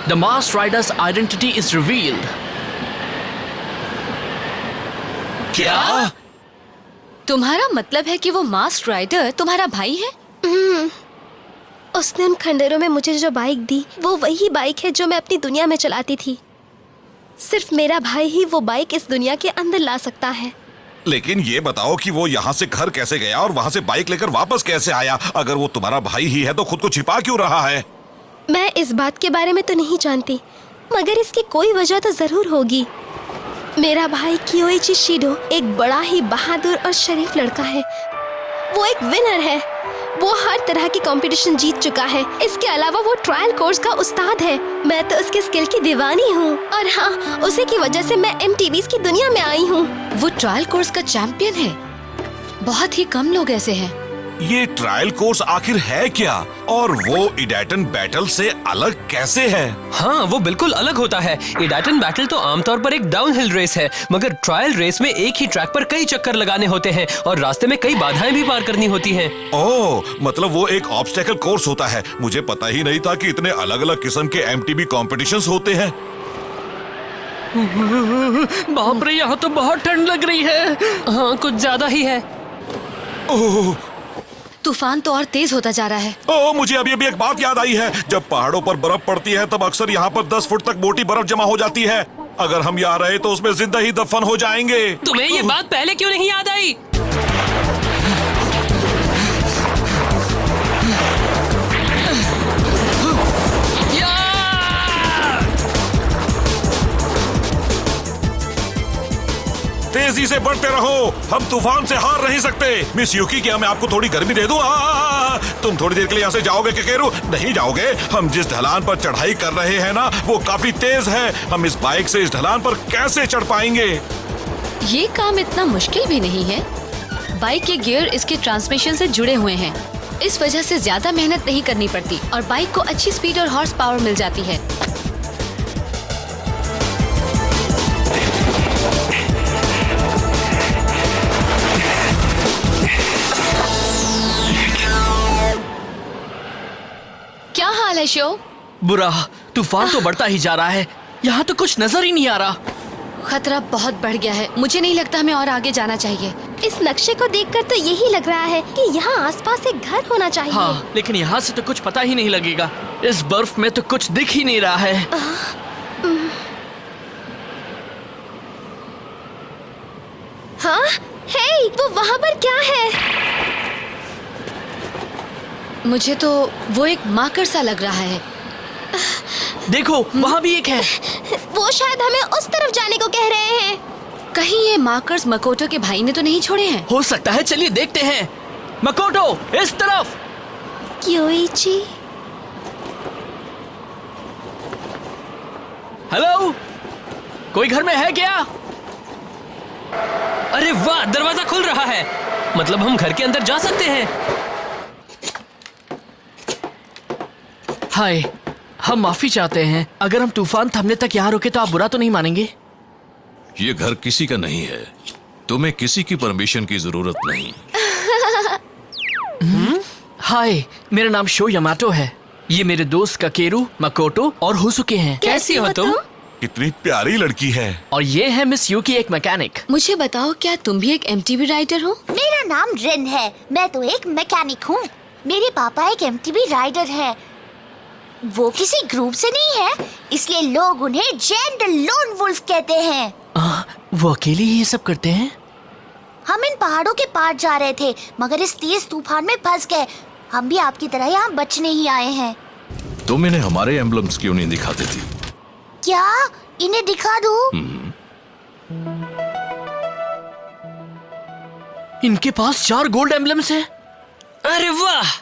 The masked rider's identity is revealed. क्या? तुम्हारा मतलब है कि वो मास्क राइडर तुम्हारा भाई है? उसने उन खंडरों में मुझे जो बाइक दी वो वही बाइक है जो मैं अपनी दुनिया में चलाती थी। सिर्फ मेरा भाई ही वो बाइक इस दुनिया के अंदर ला सकता है। लेकिन ये बताओ कि वो यहाँ से घर कैसे गया और वहाँ से बाइक लेकर वापस कैसे आया? अगर वो तुम्हारा भाई ही है तो खुद को छिपा क्यों रहा है? मैं इस बात के बारे में तो नहीं जानती, मगर इसकी कोई वजह तो जरूर होगी। मेरा भाई कियोइची शिडो एक बड़ा ही बहादुर और शरीफ लड़का है। वो एक विनर है। वो हर तरह की कंपटीशन जीत चुका है। इसके अलावा वो ट्रायल कोर्स का उस्ताद है। मैं तो उसके स्किल की दीवानी हूँ और हाँ, उसी की वजह से मैं MTVs की दुनिया में आई हूँ। वो ट्रायल कोर्स का चैंपियन है। बहुत ही कम लोग ऐसे हैं। ये ट्रायल कोर्स आखिर है क्या? और वो इडाटन बैटल से अलग कैसे है? हाँ, वो बिल्कुल अलग होता है। इडाटन बैटल तो आमतौर पर एक डाउनहिल रेस है, मगर ट्रायल रेस में एक ही ट्रैक पर कई चक्कर लगाने होते हैं और रास्ते में कई बाधाएं भी पार करनी होती हैं। ओह, मतलब वो एक ऑब्स्टेकल कोर्स होता है। मुझे पता ही नहीं था कि इतने अलग अलग किस्म के MTV कॉम्पिटिशन्स होते हैं। बाप रे, यहाँ तो बहुत ठंड लग रही है। हाँ, कुछ ज्यादा ही है। ओह, तूफान तो और तेज होता जा रहा है। ओह, मुझे अभी अभी एक बात याद आई है। जब पहाड़ों पर बर्फ पड़ती है तब अक्सर यहाँ पर 10 फुट तक मोटी बर्फ जमा हो जाती है। अगर हम यहाँ रहे तो उसमें जिंदा ही दफन हो जाएंगे। तुम्हें ये बात पहले क्यों नहीं याद आई? तेजी से बढ़ते रहो, हम तूफान से हार नहीं सकते। मिस यूकी, क्या मैं आपको थोड़ी गर्मी दे दूं? तुम थोड़ी देर के लिए यहाँ से जाओगे केकेरू? नहीं जाओगे। हम जिस ढलान पर चढ़ाई कर रहे हैं ना, वो काफी तेज है। हम इस बाइक से इस ढलान पर कैसे चढ़ पाएंगे? ये काम इतना मुश्किल भी नहीं है। बाइक के गियर इसके ट्रांसमिशन से जुड़े हुए हैं। इस वजह से ज्यादा मेहनत नहीं करनी पड़ती और बाइक को अच्छी स्पीड और हॉर्स पावर मिल जाती है। क्या हाल है शो? बुरा, तूफान तो बढ़ता ही जा रहा है। यहाँ तो कुछ नजर ही नहीं आ रहा। खतरा बहुत बढ़ गया है। मुझे नहीं लगता हमें और आगे जाना चाहिए। इस नक्शे को देखकर तो यही लग रहा है कि यहाँ आसपास एक घर होना चाहिए। हाँ, लेकिन यहाँ से तो कुछ पता ही नहीं लगेगा। इस बर्फ में तो कुछ दिख ही नहीं रहा है। हाँ, हे, वो वहाँ पर क्या है? मुझे तो वो एक मार्कर सा लग रहा है। देखो, वहाँ भी एक है। वो शायद हमें उस तरफ जाने को कह रहे हैं। कहीं ये मार्कर्स मकोटो के भाई ने तो नहीं छोड़े हैं? हो सकता है, चलिए देखते हैं। मकोटो, इस तरफ। कियोइची, हेलो, कोई घर में है क्या? अरे वाह, दरवाजा खुल रहा है। मतलब हम घर के अंदर जा सकते हैं। हाय, हम माफी चाहते हैं। अगर हम तूफान थमने तक यहाँ रुके तो आप बुरा तो नहीं मानेंगे? ये घर किसी का नहीं है। तुम्हें किसी की परमिशन की जरूरत नहीं। हाय, मेरा नाम शो यामाटो है। ये मेरे दोस्त काकेरू, मकोटो और हुसुके हैं। कैसी हो तुम? कितनी प्यारी लड़की है। और ये है मिस यूकी, एक मैकेनिक। मुझे बताओ, क्या तुम भी एक MTV राइडर हो? मेरा नाम रिन है। मैं तो एक मैकेनिक हूँ। मेरे पापा एक MTV राइडर है। वो किसी ग्रुप से नहीं है, इसलिए लोग उन्हें जैन द लोन वुल्फ कहते हैं। वो अकेले ही ये सब करते हैं? हम इन पहाड़ों के पार जा रहे थे, मगर इस तेज तूफान में फंस गए। हम भी आपकी तरह यहाँ बचने ही आए हैं। तुम इन्हें हमारे एम्बलम्स क्यों नहीं दिखाते थी? क्या इन्हें दिखा दूँ? इनके पास 4 गोल्ड एम्बलम्स हैं। अरे वाह!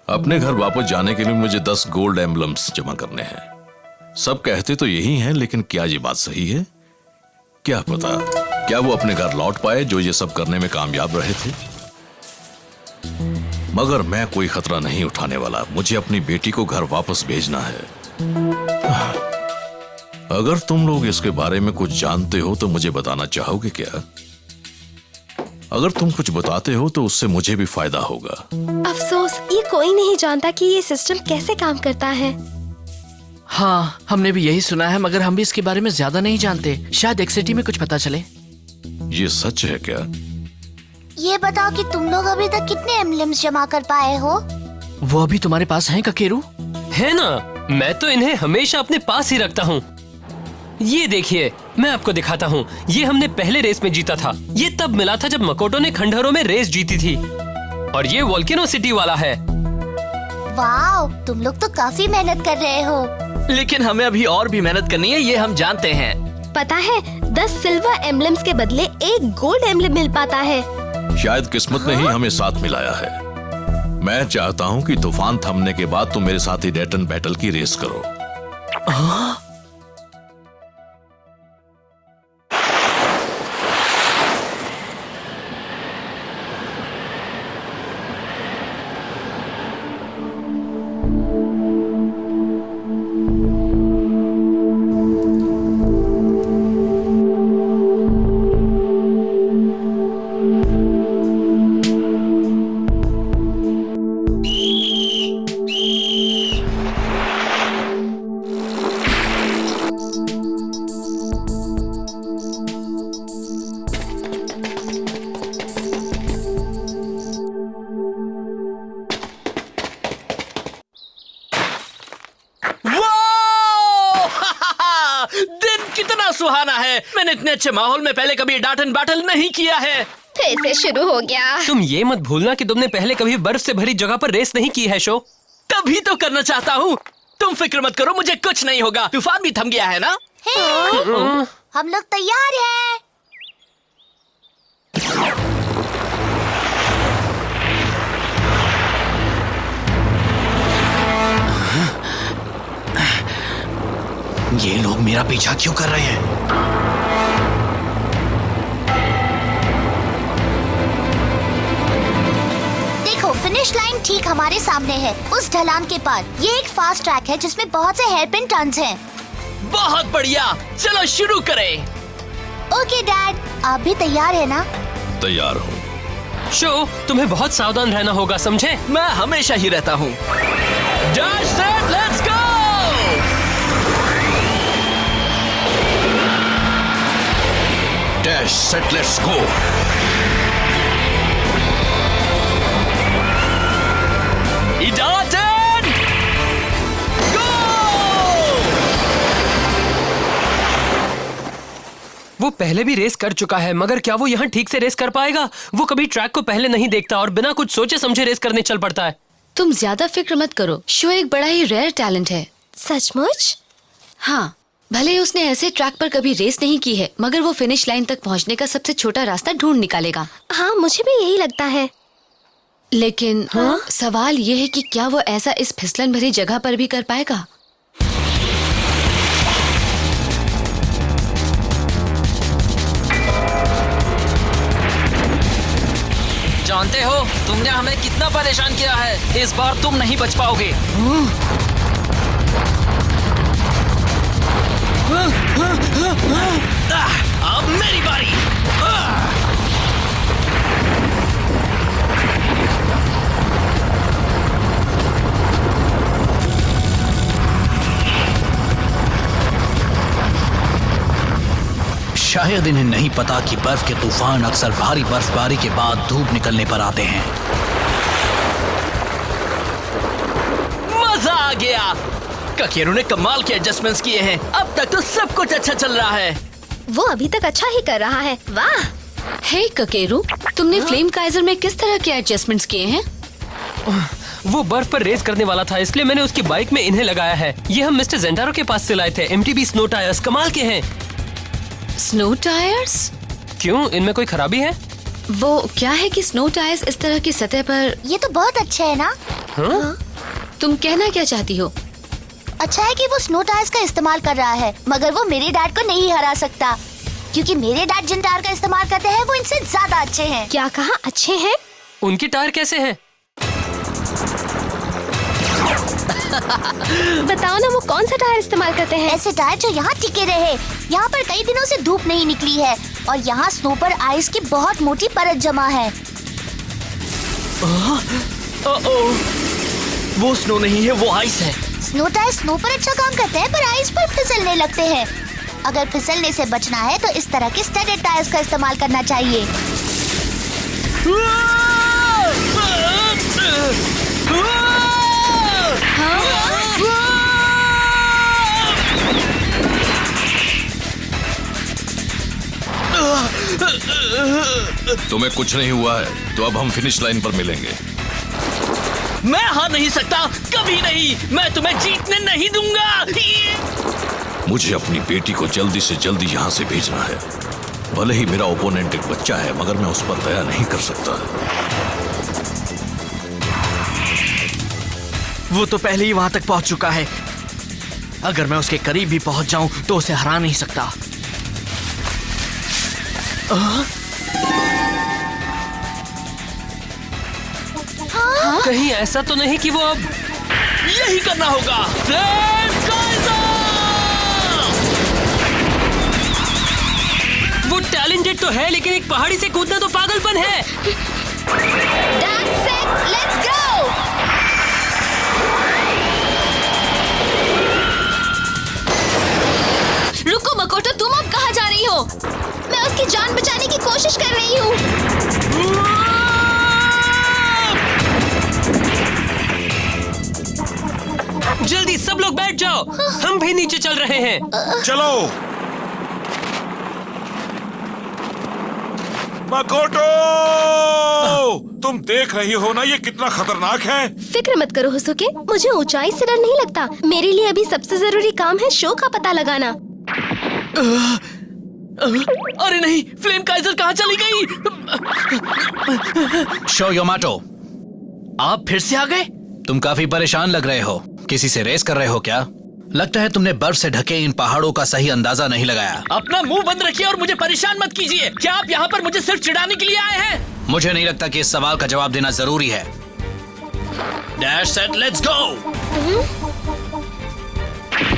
अपने घर वापस जाने के लिए मुझे 10 गोल्ड एम्बलम्स जमा करने हैं। सब कहते तो यही हैं, लेकिन क्या ये बात सही है? क्या पता, क्या वो अपने घर लौट पाए जो ये सब करने में कामयाब रहे थे। मगर मैं कोई खतरा नहीं उठाने वाला। मुझे अपनी बेटी को घर वापस भेजना है। अगर तुम लोग इसके बारे में कुछ जानते हो तो मुझे बताना चाहोगे क्या? अगर तुम कुछ बताते हो तो उससे मुझे भी फायदा होगा। अफसोस, ये कोई नहीं जानता कि ये सिस्टम कैसे काम करता है। हाँ, हमने भी यही सुना है, मगर हम भी इसके बारे में ज्यादा नहीं जानते। शायद एक्सिटी में कुछ पता चले। ये सच है क्या? ये बताओ कि तुम लोग अभी तक कितने एम्बलम्स जमा कर पाए हो? वो अभी तुम्हारे पास हैं ककेरू? है ना, मैं तो इन्हें हमेशा अपने पास ही रखता हूँ। ये देखिए, मैं आपको दिखाता हूँ। ये हमने पहले रेस में जीता था। ये तब मिला था जब मकोटो ने खंडहरों में रेस जीती थी। और ये वोल्केनो सिटी वाला है। वाओ, तुम लोग तो काफी मेहनत कर रहे हो। लेकिन हमें अभी और भी मेहनत करनी है, ये हम जानते हैं। पता है, 10 सिल्वर एम्बलम्स के बदले 1 गोल्ड एम्बलम मिल पाता है। शायद किस्मत ने ही हमें साथ मिलाया है। मैं चाहता हूँ कि तूफान थमने के बाद तुम मेरे साथ ही डैटन बैटल की रेस करो। दिन कितना सुहाना है। मैंने इतने अच्छे माहौल में पहले कभी डाटन बैटल नहीं किया है। फिर से शुरू हो गया। तुम ये मत भूलना कि तुमने पहले कभी बर्फ से भरी जगह पर रेस नहीं की है शो। तभी तो करना चाहता हूँ। तुम फिक्र मत करो, मुझे कुछ नहीं होगा। तूफान भी थम गया है ना? हम लोग तैयार हैं। ये लोग मेरा पीछा क्यों कर रहे हैं? देखो, फिनिश लाइन ठीक हमारे सामने है, उस ढलान के पार। ये एक फास्ट ट्रैक है जिसमें बहुत से हेयरपिन टर्न्स हैं। बहुत बढ़िया, चलो शुरू करें। ओके डैड, आप भी तैयार है ना? तैयार हूँ। शो, तुम्हें बहुत सावधान रहना होगा, समझे? मैं हमेशा ही रहता हूँ। Dash set, let's go! Dash set, let's go. Idaten go! वो पहले भी रेस कर चुका है, मगर क्या वो यहाँ ठीक से रेस कर पाएगा? वो कभी ट्रैक को पहले नहीं देखता और बिना कुछ सोचे समझे रेस करने चल पड़ता है। तुम ज्यादा फिक्र मत करो। शो एक बड़ा ही रेयर टैलेंट है। सचमुच? हाँ, भले ही उसने ऐसे ट्रैक पर कभी रेस नहीं की है, मगर वो फिनिश लाइन तक पहुंचने का सबसे छोटा रास्ता ढूंढ निकालेगा। हाँ, मुझे भी यही लगता है। लेकिन सवाल ये है कि क्या वो ऐसा इस फिसलन भरी जगह पर भी कर पाएगा? जानते हो, तुमने हमें कितना परेशान किया है। इस बार तुम नहीं बच पाओगे। अब मेरी बारी। शायद इन्हें नहीं पता कि बर्फ के तूफान अक्सर भारी बर्फबारी के बाद धूप निकलने पर आते हैं। मजा आ गया। ककेरू ने कमाल के एडजस्टमेंट्स किए हैं। अब तक तो सब कुछ अच्छा चल रहा है। वो अभी तक अच्छा ही कर रहा है। वाह! हे ककेरू, तुमने फ्लेम काइजर में किस तरह के एडजस्टमेंट्स किए हैं? वो बर्फ पर रेस करने वाला था, इसलिए मैंने उसकी बाइक में इन्हें लगाया है। ये हम मिस्टर जेंटारो के पास से लाए थे। MTB स्नो टायर्स कमाल के हैं। Snow tyres? क्यों, इनमें कोई खराबी है? वो क्या है कि स्नो टायर्स इस तरह की सतह पर। ये तो बहुत अच्छे है ना? तुम कहना क्या चाहती हो? अच्छा है कि वो स्नो टायर्स का इस्तेमाल कर रहा है, मगर वो मेरे डैड को नहीं हरा सकता, क्योंकि मेरे डैड जिन टायर का इस्तेमाल करते हैं वो इनसे ज्यादा अच्छे हैं। क्या कहा? अच्छे हैं? उनके टायर कैसे हैं? बताओ ना, वो कौन सा टायर इस्तेमाल करते हैं? ऐसे टायर जो यहाँ टिके रहे। यहाँ पर कई दिनों से धूप नहीं निकली है और यहाँ स्नो पर आइस की बहुत मोटी परत जमा है। वो स्नो नहीं है, वो आइस है। स्नो टायर स्नो पर अच्छा काम करते हैं, पर आइस पर फिसलने लगते हैं। अगर फिसलने से बचना है तो इस तरह के स्टडेड टायर्स का इस्तेमाल करना चाहिए। तुम्हें कुछ नहीं हुआ है तो अब हम फिनिश लाइन पर मिलेंगे। मैं हार नहीं सकता, कभी नहीं। मैं तुम्हें जीतने नहीं दूंगा। मुझे अपनी बेटी को जल्दी से जल्दी यहाँ से भेजना है। भले ही मेरा ओपोनेंट एक बच्चा है, मगर मैं उस पर दया नहीं कर सकता। वो तो पहले ही वहां तक पहुंच चुका है। अगर मैं उसके करीब भी पहुंच जाऊं तो उसे हरा नहीं सकता। कहीं ऐसा तो नहीं कि वो अब यही करना होगा। Flame Kaiser! वो टैलेंटेड तो है, लेकिन एक पहाड़ी से कूदना तो पागलपन है। That's it, let's go! रुको मकोटो, तुम अब कहाँ जा रही हो? मैं उसकी जान बचाने की कोशिश कर रही हूँ। जल्दी सब लोग बैठ जाओ, हम भी नीचे चल रहे हैं। चलो। मकोटो, तुम देख रही हो ना ये कितना खतरनाक है। फिक्र मत करो होसुके, मुझे ऊंचाई से डर नहीं लगता। मेरे लिए अभी सबसे जरूरी काम है शो का पता लगाना। अरे नहीं, फ्लेम काइज़र कहाँ चली गई? शो योमाटो, आप फिर से आ गए? तुम काफी परेशान लग रहे हो। किसी से रेस कर रहे हो क्या? लगता है तुमने बर्फ से ढके इन पहाड़ों का सही अंदाजा नहीं लगाया। अपना मुंह बंद रखिए और मुझे परेशान मत कीजिए। क्या आप यहाँ पर मुझे सिर्फ चिढ़ाने के लिए आए हैं? मुझे नहीं लगता कि इस सवाल का जवाब देना जरूरी है। डैश सेट लेट्स गो।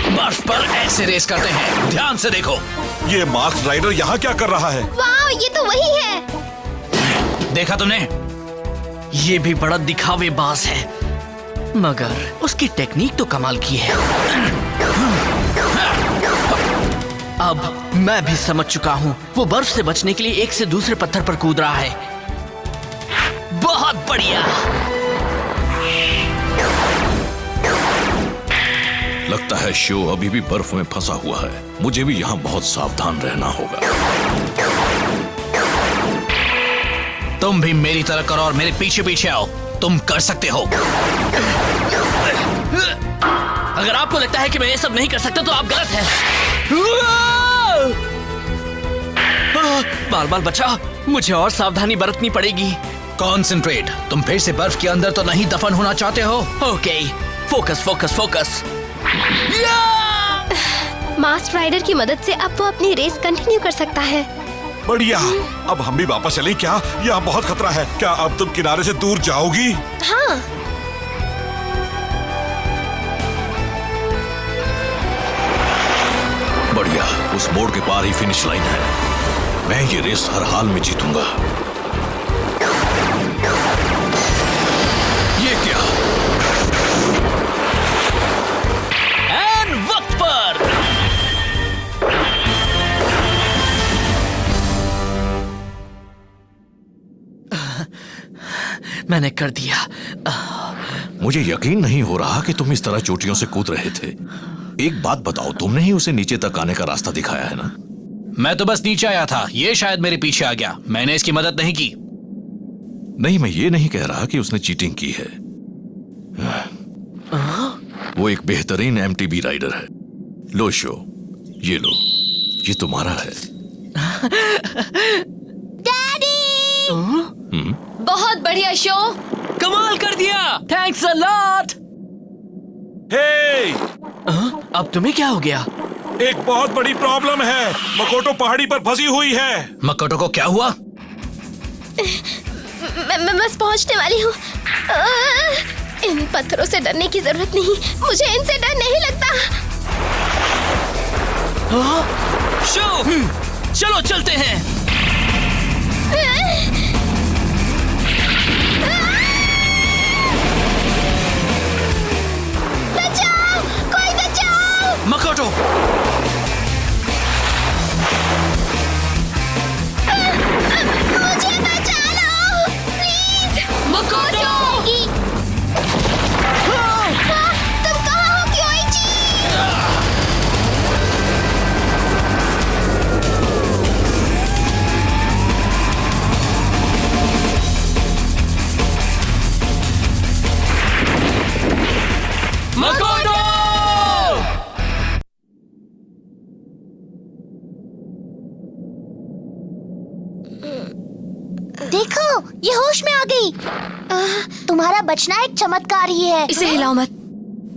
बर्फ पर ऐसे रेस करते हैं, ध्यान से देखो। ये मास्क राइडर यहाँ क्या कर रहा है? वाह, ये तो वही है। देखा तुमने? ये भी बड़ा दिखावेबाज है, मगर उसकी टेक्निक तो कमाल की है। अब मैं भी समझ चुका हूँ। वो बर्फ से बचने के लिए एक से दूसरे पत्थर पर कूद रहा है। बहुत बढ़िया। लगता है शो अभी भी बर्फ में फंसा हुआ है। मुझे भी यहाँ बहुत सावधान रहना होगा। तुम भी मेरी तरह करो और मेरे पीछे पीछे आओ। तुम कर सकते हो। अगर आपको लगता है कि मैं ये सब नहीं कर सकता तो आप गलत हैं। बाल बाल बचा, मुझे और सावधानी बरतनी पड़ेगी। कॉन्सेंट्रेट। तुम फिर से बर्फ के अंदर तो नहीं दफन होना चाहते हो? Okay, focus focus focus. Mask rider की मदद से अब वो अपनी रेस कंटिन्यू कर सकता है। बढ़िया। अब हम भी वापस चलें क्या? यहाँ बहुत खतरा है। क्या अब तुम किनारे से दूर जाओगी? हाँ। बढ़िया, उस मोड़ के पार ही फिनिश लाइन है। मैं ये रेस हर हाल में जीतूंगा। ये क्या? एंड वक्त पर। मैंने कर दिया। मुझे यकीन नहीं हो रहा कि तुम इस तरह चोटियों से कूद रहे थे। एक बात बताओ, तुमने ही उसे नीचे तक आने का रास्ता दिखाया है ना? मैं तो बस नीचे आया था, ये शायद मेरे पीछे आ गया। मैंने इसकी मदद नहीं की। नहीं, मैं ये नहीं कह रहा कि उसने चीटिंग की है। वो एक बेहतरीन एमटीबी राइडर है। लो शो, ये लो, ये तुम्हारा है। बहुत बढ़िया शो, कमाल कर दिया। Thanks a lot. हे, अब तुम्हें क्या हो गया? एक बहुत बड़ी प्रॉब्लम है। मकोटो पहाड़ी पर फंसी हुई है। मकोटो को क्या हुआ? मैं बस पहुंचने वाली हूँ। इन पत्थरों से डरने की जरूरत नहीं, मुझे इनसे डर नहीं लगता। शो, चलो चलते हैं। बचाओ! होश में आ गई। तुम्हारा बचना एक चमत्कार ही है। इसे हिलाओ मत।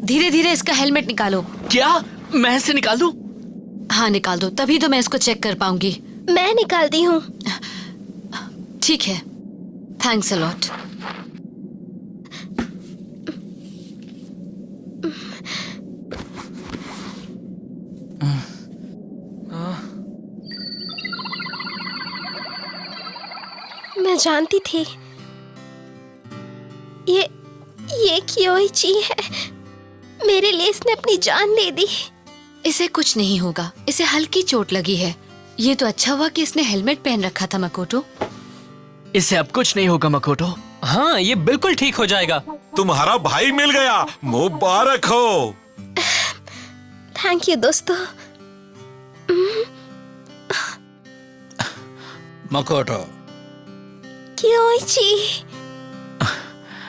धीरे धीरे इसका हेलमेट निकालो। क्या मैं इसे निकाल दूं? हाँ निकाल दो, तभी तो मैं इसको चेक कर पाऊंगी। मैं निकालती हूँ। ठीक है, थैंक्स अ लॉट। मैं जानती थी ये कियोइची है। मेरे लिए इसने अपनी जान दे दी। इसे कुछ नहीं होगा, इसे हल्की चोट लगी है। ये तो अच्छा हुआ कि इसने हेलमेट पहन रखा था मकोटो। इसे अब कुछ नहीं होगा मकोटो। हाँ, ये बिल्कुल ठीक हो जाएगा। तुम्हारा भाई मिल गया, मुबारक हो। थैंक यू दोस्तों। मकोटो, कियोइची।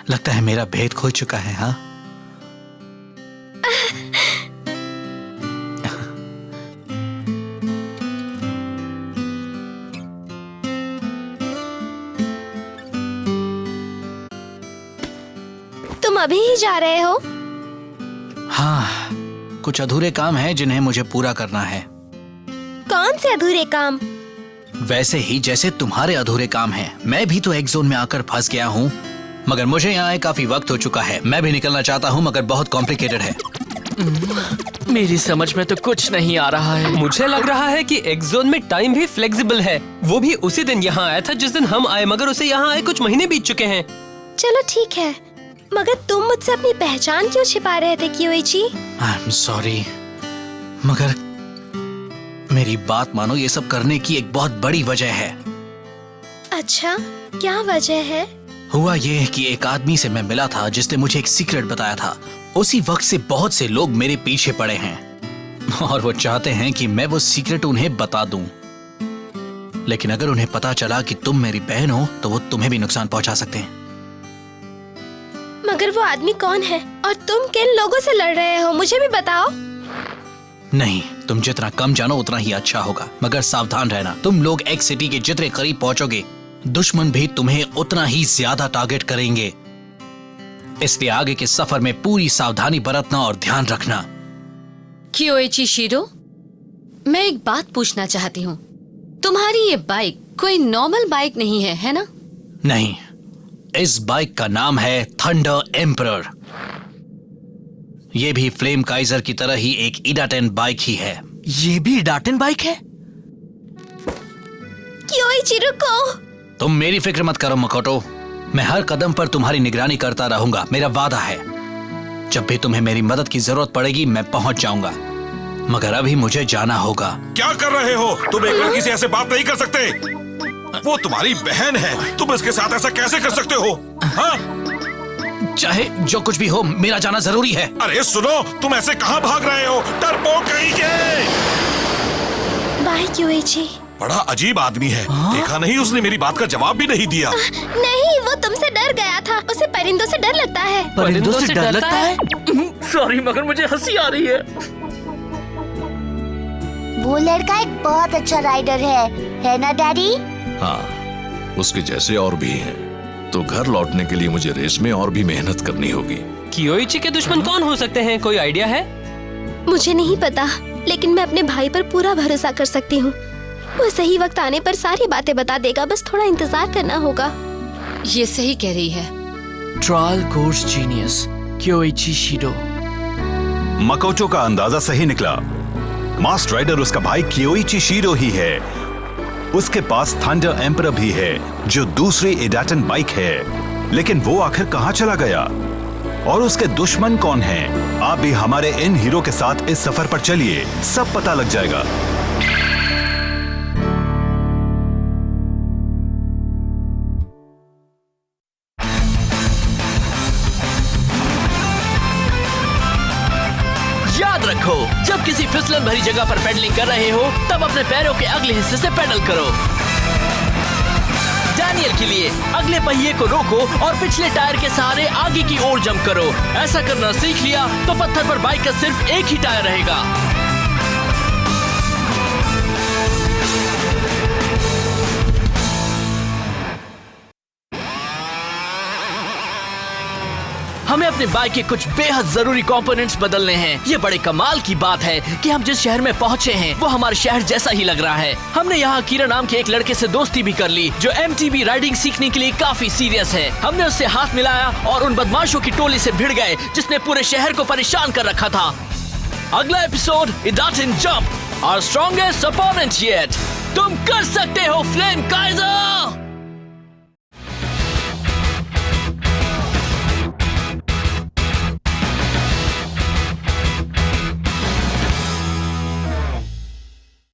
लगता है मेरा भेद खुल चुका है। हाँ, तुम अभी ही जा रहे हो? हाँ, कुछ अधूरे काम हैं जिन्हें मुझे पूरा करना है। कौन से अधूरे काम? वैसे ही जैसे तुम्हारे अधूरे काम हैं। मैं भी तो एक जोन में आकर फंस गया हूँ, मगर मुझे यहाँ आए काफी वक्त हो चुका है। मैं भी निकलना चाहता हूँ, मगर बहुत कॉम्प्लिकेटेड है। मेरी समझ में तो कुछ नहीं आ रहा है। मुझे लग रहा है कि एक्सोन में टाइम भी फ्लेक्सिबल है। वो भी उसी दिन यहाँ आया था जिस दिन हम आए, मगर उसे यहाँ आए कुछ महीने बीत चुके हैं। चलो ठीक है, मगर तुम मुझसे अपनी पहचान क्यों छिपा रहे थे कियोइची? आई एम सॉरी, मगर मेरी बात मानो, ये सब करने की एक बहुत बड़ी वजह है। अच्छा, क्या वजह है? हुआ ये कि एक आदमी से मैं मिला था जिसने मुझे एक सीक्रेट बताया था। उसी वक्त से बहुत से लोग मेरे पीछे पड़े हैं और वो चाहते हैं कि मैं वो सीक्रेट उन्हें बता दूं। लेकिन अगर उन्हें पता चला कि तुम मेरी बहन हो तो वो तुम्हें भी नुकसान पहुंचा सकते हैं। मगर वो आदमी कौन है और तुम किन लोगों से लड़ रहे हो, मुझे भी बताओ। नहीं, तुम जितना कम जानो उतना ही अच्छा होगा, मगर सावधान रहना। तुम लोग एक्स सिटी के जितने करीब पहुंचोगे, दुश्मन भी तुम्हें उतना ही ज्यादा टारगेट करेंगे। इसलिए आगे के सफर में पूरी सावधानी बरतना और ध्यान रखना। कियोइची शिरो, मैं एक बात पूछना चाहती हूँ। तुम्हारी ये बाइक कोई नॉर्मल बाइक नहीं है, है ना? नहीं, इस बाइक का नाम है थंडर एम्परर। ये भी फ्लेम काइजर की तरह ही एक इडाटेन बाइक ही है। ये भी इडाटेन बाइक है? कियोइची रुको। तुम मेरी फिक्र मत करो मकोटो, मैं हर कदम पर तुम्हारी निगरानी करता रहूंगा, मेरा वादा है। जब भी तुम्हें मेरी मदद की जरूरत पड़ेगी मैं पहुंच जाऊंगा, मगर अभी मुझे जाना होगा। क्या कर रहे हो? तुम एक लड़की से ऐसे बात नहीं कर सकते। वो तुम्हारी बहन है, तुम इसके साथ ऐसा कैसे कर सकते हो? हाँ? चाहे जो कुछ भी हो, मेरा जाना जरूरी है। अरे सुनो, तुम ऐसे कहाँ भाग रहे हो? डरपोक कहीं के। बाय कियोइची। बड़ा अजीब आदमी है। देखा नहीं, उसने मेरी बात का जवाब भी नहीं दिया। नहीं, वो तुमसे डर गया था। उसे परिंदों से डर लगता है। परिंदों से डर लगता है? सॉरी, मगर मुझे हंसी आ रही है। वो लड़का एक बहुत अच्छा राइडर है ना डैडी? हाँ, उसके जैसे और भी हैं। तो घर लौटने के लिए मुझे रेस में और भी मेहनत करनी होगी। कियोइची के दुश्मन कौन हो सकते हैं, कोई आइडिया है? मुझे नहीं पता, लेकिन मैं अपने भाई पर पूरा भरोसा कर सकती हूँ। वो सही वक्त आने पर सारी बातें बता देगा, बस थोड़ा इंतजार करना होगा। ये सही कह रही है। Trial course genius Kyoichi Shido. Makoto का अंदाजा सही निकला। मास्टर राइडर उसका भाई कियोइची शिडो ही है। उसके पास थंडर एम्परर भी है, जो दूसरी इडाटेन बाइक है। लेकिन वो आखिर कहां चला गया और उसके दुश्मन कौन हैं? आप भी हमारे इन हीरो के साथ इस सफर पर चलिए, सब पता लग जाएगा। याद रखो, जब किसी फिसलन भरी जगह पर पेडलिंग कर रहे हो तब अपने पैरों के अगले हिस्से से पेडल करो। डैनियल के लिए अगले पहिए को रोको और पिछले टायर के सहारे आगे की ओर जंप करो। ऐसा करना सीख लिया तो पत्थर पर बाइक का सिर्फ एक ही टायर रहेगा। हमें अपने बाइक के कुछ बेहद जरूरी कंपोनेंट्स बदलने हैं। ये बड़े कमाल की बात है कि हम जिस शहर में पहुंचे हैं वो हमारे शहर जैसा ही लग रहा है। हमने यहाँ कीरा नाम के एक लड़के से दोस्ती भी कर ली जो MTB राइडिंग सीखने के लिए काफी सीरियस है। हमने उससे हाथ मिलाया और उन बदमाशों की टोली से भिड़ गए जिसने पूरे शहर को परेशान कर रखा था। अगला episode Idaten Jump, our strongest opponent yet। तुम कर सकते हो फ्लेम काइजर।